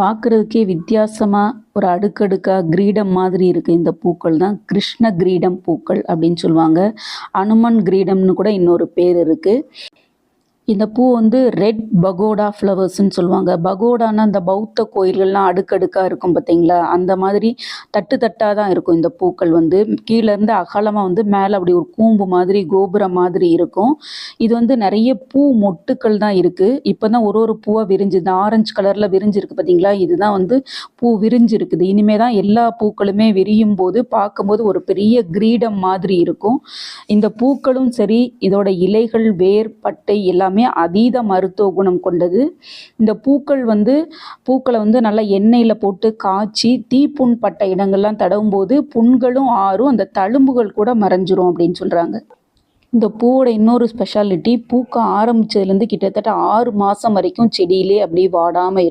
பார்க்குறதுக்கே வித்தியாசமா ஒரு அடுக்கடுக்கா கிரீடம் மாதிரி இருக்கு. இந்த பூக்கள் தான் கிருஷ்ண கிரீடம் பூக்கள் அப்படின்னு சொல்லுவாங்க. அனுமன் கிரீடம்னு கூட இன்னொரு பேர் இருக்கு. இந்த பூ வந்து ரெட் பகோடா ஃப்ளவர்ஸ்ன்னு சொல்லுவாங்க. பகோடான்னா அந்த பௌத்த கோயில்கள்லாம் அடுக்கடுக்கா இருக்கும் பார்த்தீங்களா? அந்த மாதிரி தட்டு தட்டா தான் இருக்கும் இந்த பூக்கள் வந்து. கீழேருந்து அகலமா வந்து மேலே அப்படி ஒரு கூம்பு மாதிரி கோபுரம் மாதிரி இருக்கும். இது வந்து நிறைய பூ மொட்டுக்கள் தான் இருக்கு. இப்போ தான் ஒரு ஒரு பூவா விரிஞ்சுது. ஆரஞ்சு கலர்ல விரிஞ்சிருக்கு பார்த்தீங்களா? இதுதான் வந்து பூ விரிஞ்சிருக்குது. இனிமே தான் எல்லா பூக்களுமே விரியும் போது பார்க்கும்போது ஒரு பெரிய கிரீடம் மாதிரி இருக்கும். இந்த பூக்களும் சரி, இதோட இலைகள், வேர், பட்டை எல்லாமே அதீத மருத்துவ குணம் கொண்டது. இந்த பூக்களை வந்து நல்லா எண்ணெயில போட்டு காய்ச்சி தீப்புண் பட்ட இடங்கள்லாம் தடவும் போது புண்களும் ஆறும், அந்த தழும்புகள் கூட மறைஞ்சிரும் அப்படின்னு சொல்றாங்க. இந்த பூவோட இன்னொரு ஸ்பெஷாலிட்டி, பூக்க ஆரம்பிச்சதுலேருந்து கிட்டத்தட்ட 6 மாசம் வரைக்கும் செடியிலே அப்படியே வாடாம இருக்கும்.